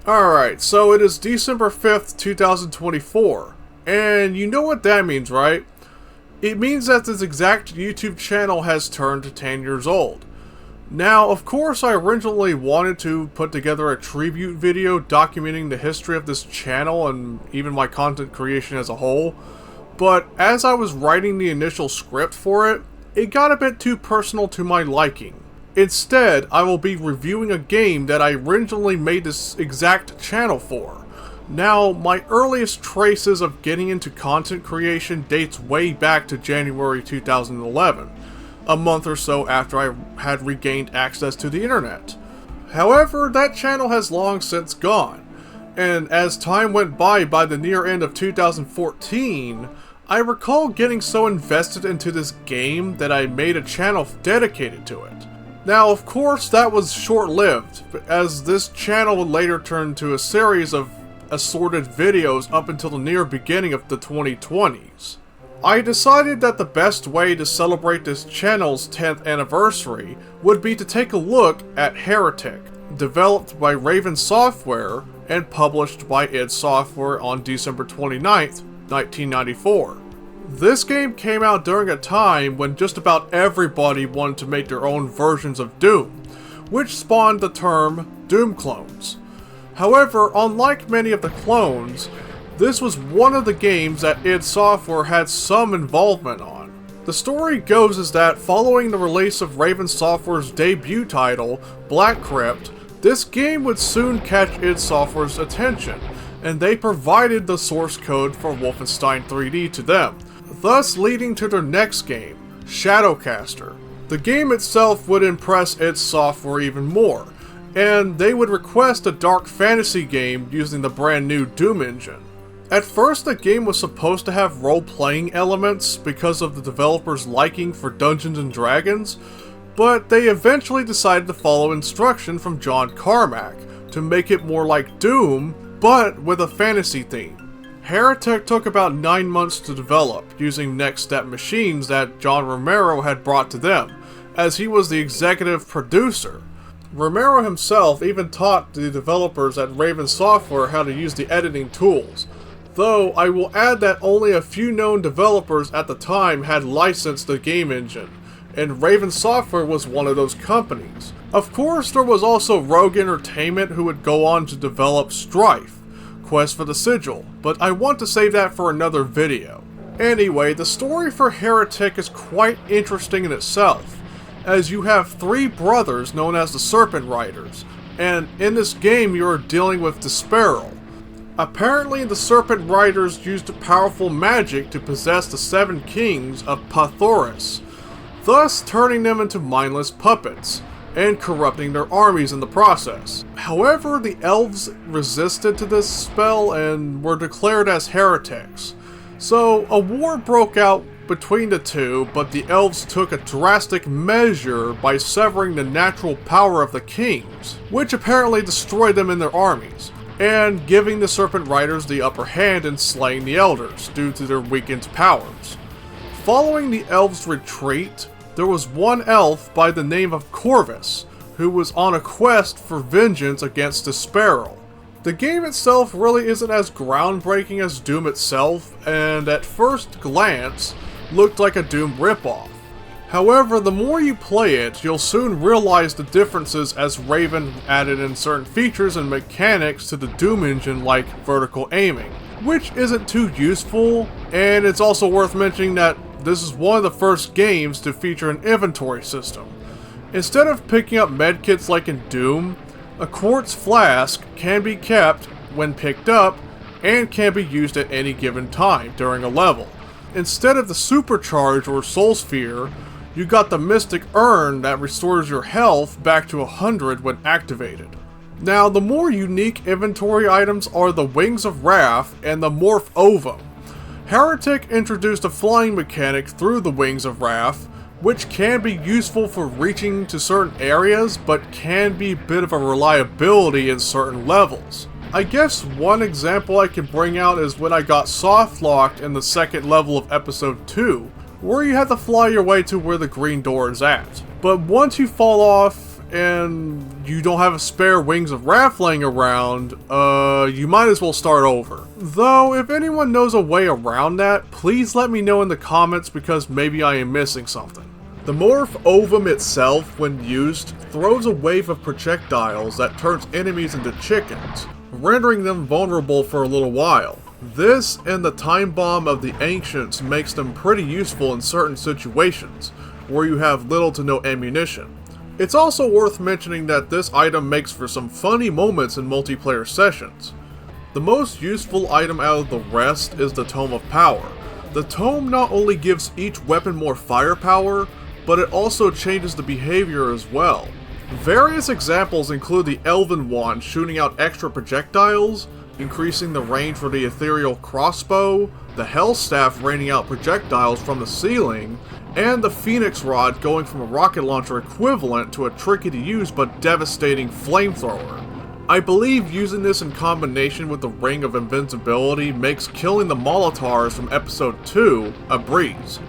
Alright, so it is December 5th, 2024, and you know what that means, right? It means that this exact YouTube channel has turned 10 years old. Now, of course, I originally wanted to put together a tribute video documenting the history of this channel and even my content creation as a whole, but as I was writing the initial script for it, it got a bit too personal to my liking. Instead, I will be reviewing a game that I originally made this exact channel for. Now, my earliest traces of getting into content creation dates way back to January 2011, a month or so after I had regained access to the internet. However, that channel has long since gone, and as time went by the near end of 2014, I recall getting so invested into this game that I made a channel dedicated to it. Now, of course, that was short-lived, as this channel would later turn to a series of assorted videos up until the near beginning of the 2020s. I decided that the best way to celebrate this channel's 10th anniversary would be to take a look at Heretic, developed by Raven Software and published by id Software on December 29th, 1994. This game came out during a time when just about everybody wanted to make their own versions of Doom, which spawned the term Doom clones. However, unlike many of the clones, this was one of the games that id Software had some involvement on. The story goes is that following the release of Raven Software's debut title, Black Crypt, this game would soon catch id Software's attention, and they provided the source code for Wolfenstein 3D to them, thus leading to their next game, Shadowcaster. The game itself would impress id Software even more, and they would request a dark fantasy game using the brand new Doom engine. At first, the game was supposed to have role-playing elements because of the developers' liking for Dungeons & Dragons, but they eventually decided to follow instruction from John Carmack to make it more like Doom, but with a fantasy theme. Heretic took about 9 months to develop, using Next Step machines that John Romero had brought to them, as he was the executive producer. Romero himself even taught the developers at Raven Software how to use the editing tools, though I will add that only a few known developers at the time had licensed the game engine, and Raven Software was one of those companies. Of course, there was also Rogue Entertainment, who would go on to develop Strife, Quest for the Sigil, but I want to save that for another video. Anyway, the story for Heretic is quite interesting in itself, as you have 3 brothers known as the Serpent Riders, and in this game you are dealing with Desperal. Apparently the Serpent Riders used powerful magic to possess the 7 kings of Pathoris, thus turning them into mindless puppets, and corrupting their armies in the process. However, the elves resisted to this spell and were declared as heretics. So a war broke out between the two, but the elves took a drastic measure by severing the natural power of the kings, which apparently destroyed them in their armies, and giving the Serpent Riders the upper hand in slaying the elders due to their weakened powers. Following the elves' retreat, there was one elf by the name of Corvus, who was on a quest for vengeance against Desperal. The game itself really isn't as groundbreaking as Doom itself, and at first glance, looked like a Doom ripoff. However, the more you play it, you'll soon realize the differences as Raven added in certain features and mechanics to the Doom engine like vertical aiming, which isn't too useful, and it's also worth mentioning that this is one of the first games to feature an inventory system. Instead of picking up medkits like in Doom, a quartz flask can be kept when picked up and can be used at any given time during a level. Instead of the supercharge or soul sphere, you got the mystic urn that restores your health back to 100 when activated. Now, the more unique inventory items are the Wings of Wrath and the Morph Ovum. Heretic introduced a flying mechanic through the Wings of Wrath, which can be useful for reaching to certain areas, but can be a bit of a reliability in certain levels. I guess one example I can bring out is when I got soft locked in the 2nd level of episode 2, where you have to fly your way to where the green door is at. But once you fall off and you don't have a spare Wings of Wrath laying around, you might as well start over. Though, if anyone knows a way around that, please let me know in the comments because maybe I am missing something. The Morph Ovum itself, when used, throws a wave of projectiles that turns enemies into chickens, rendering them vulnerable for a little while. This and the Time Bomb of the Ancients makes them pretty useful in certain situations, where you have little to no ammunition. It's also worth mentioning that this item makes for some funny moments in multiplayer sessions. The most useful item out of the rest is the Tome of Power. The Tome not only gives each weapon more firepower, but it also changes the behavior as well. Various examples include the Elven Wand shooting out extra projectiles, increasing the range for the Ethereal Crossbow, the Hell Staff raining out projectiles from the ceiling, and the Phoenix Rod going from a rocket launcher equivalent to a tricky to use but devastating flamethrower. I believe using this in combination with the Ring of Invincibility makes killing the Molotovs from episode 2 a breeze,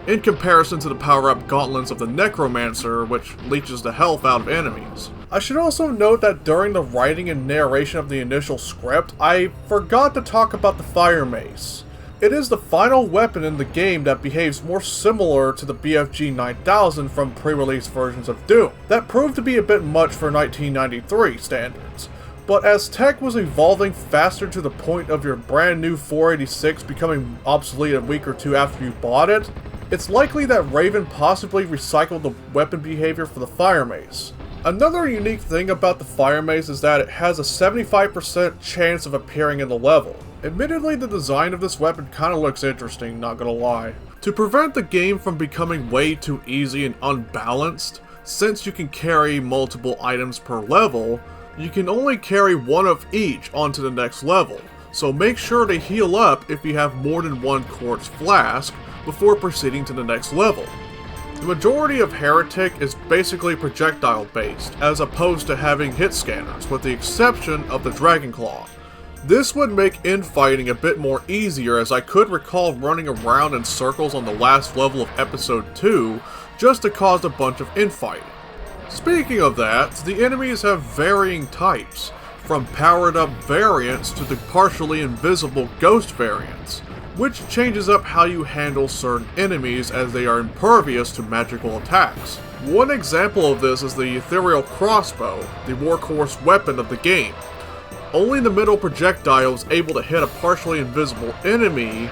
in comparison to the power-up gauntlets of the Necromancer, which leeches the health out of enemies. I should also note that during the writing and narration of the initial script, I forgot to talk about the Fire Mace. It is the final weapon in the game that behaves more similar to the BFG 9000 from pre-release versions of Doom. That proved to be a bit much for 1993 standards, but as tech was evolving faster to the point of your brand new 486 becoming obsolete a week or two after you bought it, it's likely that Raven possibly recycled the weapon behavior for the Fire Mace. Another unique thing about the Fire Mace is that it has a 75% chance of appearing in the level. Admittedly, the design of this weapon kinda looks interesting, not gonna lie. To prevent the game from becoming way too easy and unbalanced, since you can carry multiple items per level, you can only carry one of each onto the next level, so make sure to heal up if you have more than one quartz flask before proceeding to the next level. The majority of Heretic is basically projectile based, as opposed to having hit scanners, with the exception of the Dragonclaw. This would make infighting a bit more easier, as I could recall running around in circles on the last level of episode 2 just to cause a bunch of infighting. Speaking of that, the enemies have varying types, from powered up variants to the partially invisible ghost variants, which changes up how you handle certain enemies as they are impervious to magical attacks. One example of this is the Ethereal Crossbow, the workhorse weapon of the game. Only the middle projectile is able to hit a partially invisible enemy,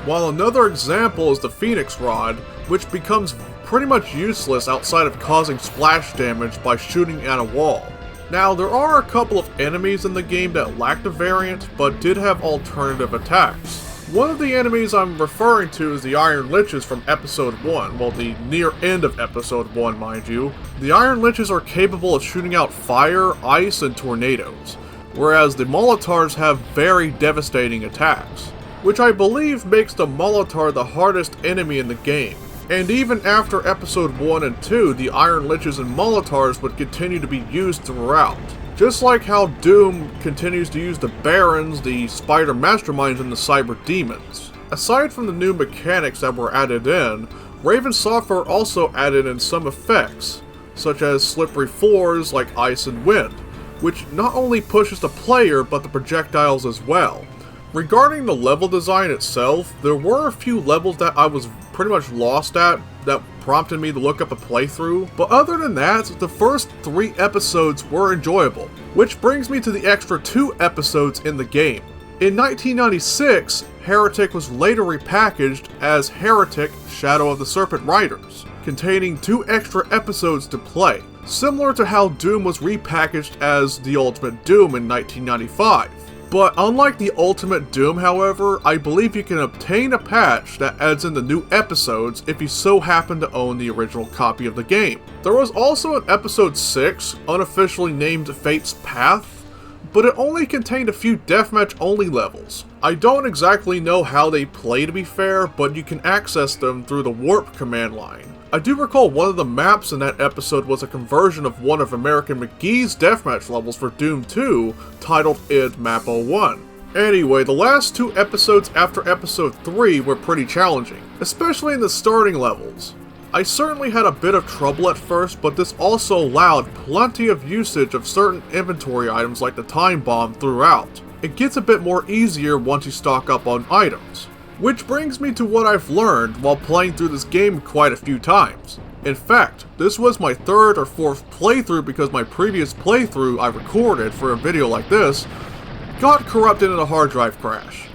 while another example is the Phoenix Rod, which becomes pretty much useless outside of causing splash damage by shooting at a wall. Now, there are a couple of enemies in the game that lacked a variant, but did have alternative attacks. One of the enemies I'm referring to is the Iron Liches from episode 1, well, the near end of episode 1, mind you. The Iron Liches are capable of shooting out fire, ice, and tornadoes, whereas the Molotovs have very devastating attacks, which I believe makes the Molotov the hardest enemy in the game. And even after episode 1 and 2, the Iron Liches and Molotovs would continue to be used throughout. Just like how Doom continues to use the Barons, the Spider Masterminds, and the Cyber Demons. Aside from the new mechanics that were added in, Raven Software also added in some effects, such as slippery floors like ice and wind, which not only pushes the player but the projectiles as well. Regarding the level design itself, there were a few levels that I was pretty much lost at that prompted me to look up a playthrough, but other than that, the first 3 episodes were enjoyable, which brings me to the extra 2 episodes in the game. In 1996, Heretic was later repackaged as Heretic: Shadow of the Serpent Riders, containing 2 extra episodes to play, similar to how Doom was repackaged as The Ultimate Doom in 1995. But unlike the Ultimate Doom, however, I believe you can obtain a patch that adds in the new episodes if you so happen to own the original copy of the game. There was also an episode 6, unofficially named Fate's Path, but it only contained a few deathmatch only levels. I don't exactly know how they play, to be fair, but you can access them through the warp command line. I do recall one of the maps in that episode was a conversion of one of American McGee's deathmatch levels for Doom 2, titled id Map 01. Anyway, the last 2 episodes after episode 3 were pretty challenging, especially in the starting levels. I certainly had a bit of trouble at first, but this also allowed plenty of usage of certain inventory items like the time bomb throughout. It gets a bit more easier once you stock up on items. Which brings me to what I've learned while playing through this game quite a few times. In fact, this was my third or fourth playthrough because my previous playthrough I recorded for a video like this got corrupted in a hard drive crash.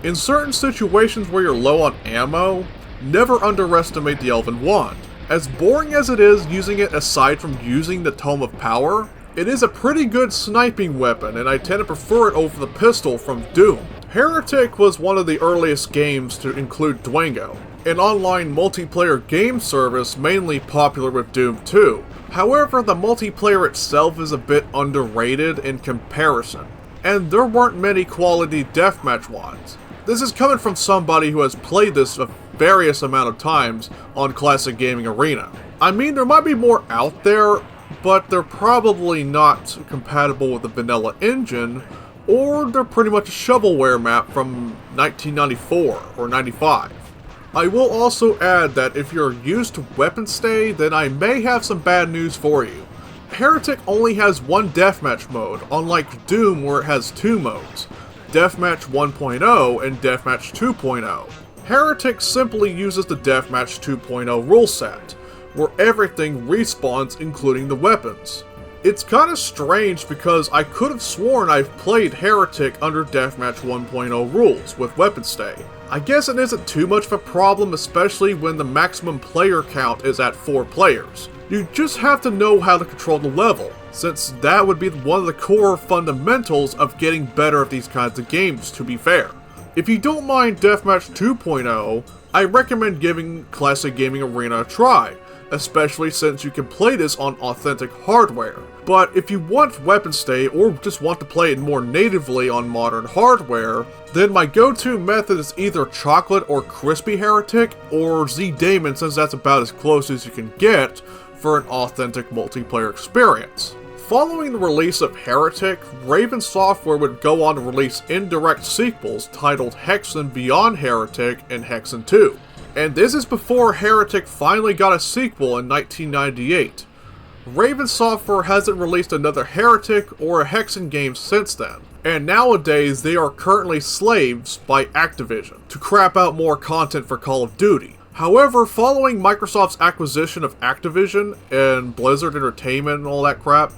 In certain situations where you're low on ammo, never underestimate the Elven Wand. As boring as it is using it aside from using the Tome of Power, it is a pretty good sniping weapon and I tend to prefer it over the pistol from Doom. Heretic was one of the earliest games to include Dwango, an online multiplayer game service mainly popular with Doom 2. However, the multiplayer itself is a bit underrated in comparison, and there weren't many quality deathmatch wands. This is coming from somebody who has played this a various amount of times on Classic Gaming Arena. I mean, there might be more out there, but they're probably not compatible with the vanilla engine, or they're pretty much a shovelware map from 1994 or 95. I will also add that if you're used to weapon stay, then I may have some bad news for you. Heretic only has one deathmatch mode, unlike Doom where it has two modes, Deathmatch 1.0 and Deathmatch 2.0. Heretic simply uses the Deathmatch 2.0 rule set, where everything respawns including the weapons. It's kinda strange because I could have sworn I've played Heretic under Deathmatch 1.0 rules with weapon stay. I guess it isn't too much of a problem, especially when the maximum player count is at 4 players. You just have to know how to control the level, since that would be one of the core fundamentals of getting better at these kinds of games, to be fair. If you don't mind Deathmatch 2.0, I recommend giving Classic Gaming Arena a try, especially since you can play this on authentic hardware. But if you want weapon stay or just want to play it more natively on modern hardware, then my go-to method is either Chocolate or Crispy Heretic, or Z-Daemon since that's about as close as you can get for an authentic multiplayer experience. Following the release of Heretic, Raven Software would go on to release indirect sequels titled Hexen Beyond Heretic and Hexen 2. And this is before Heretic finally got a sequel in 1998. Raven Software hasn't released another Heretic or a Hexen game since then, and nowadays they are currently slaves by Activision to crap out more content for Call of Duty. However, following Microsoft's acquisition of Activision and Blizzard Entertainment and all that crap,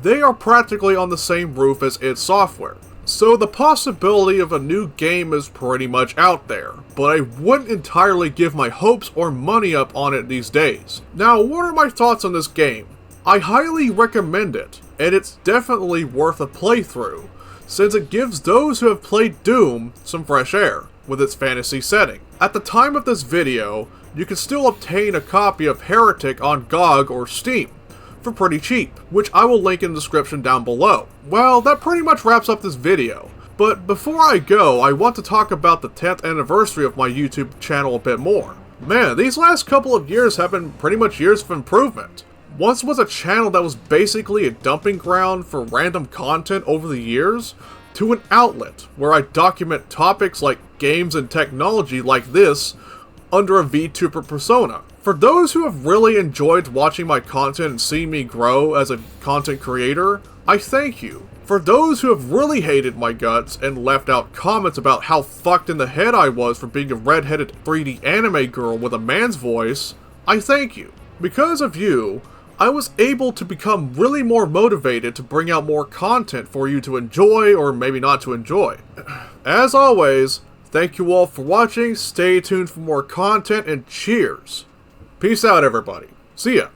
they are practically on the same roof as id Software. So the possibility of a new game is pretty much out there, but I wouldn't entirely give my hopes or money up on it these days. Now, what are my thoughts on this game? I highly recommend it, and it's definitely worth a playthrough, since it gives those who have played Doom some fresh air with its fantasy setting. At the time of this video, you can still obtain a copy of Heretic on GOG or Steam for pretty cheap, which I will link in the description down below. Well, that pretty much wraps up this video, but before I go, I want to talk about the 10th anniversary of my YouTube channel a bit more. Man, these last couple of years have been pretty much years of improvement. Once was a channel that was basically a dumping ground for random content over the years, to an outlet where I document topics like games and technology like this under a VTuber persona. For those who have really enjoyed watching my content and seeing me grow as a content creator, I thank you. For those who have really hated my guts and left out comments about how fucked in the head I was for being a redheaded 3D anime girl with a man's voice, I thank you. Because of you, I was able to become really more motivated to bring out more content for you to enjoy or maybe not to enjoy. As always, thank you all for watching, stay tuned for more content, and cheers. Peace out, everybody. See ya.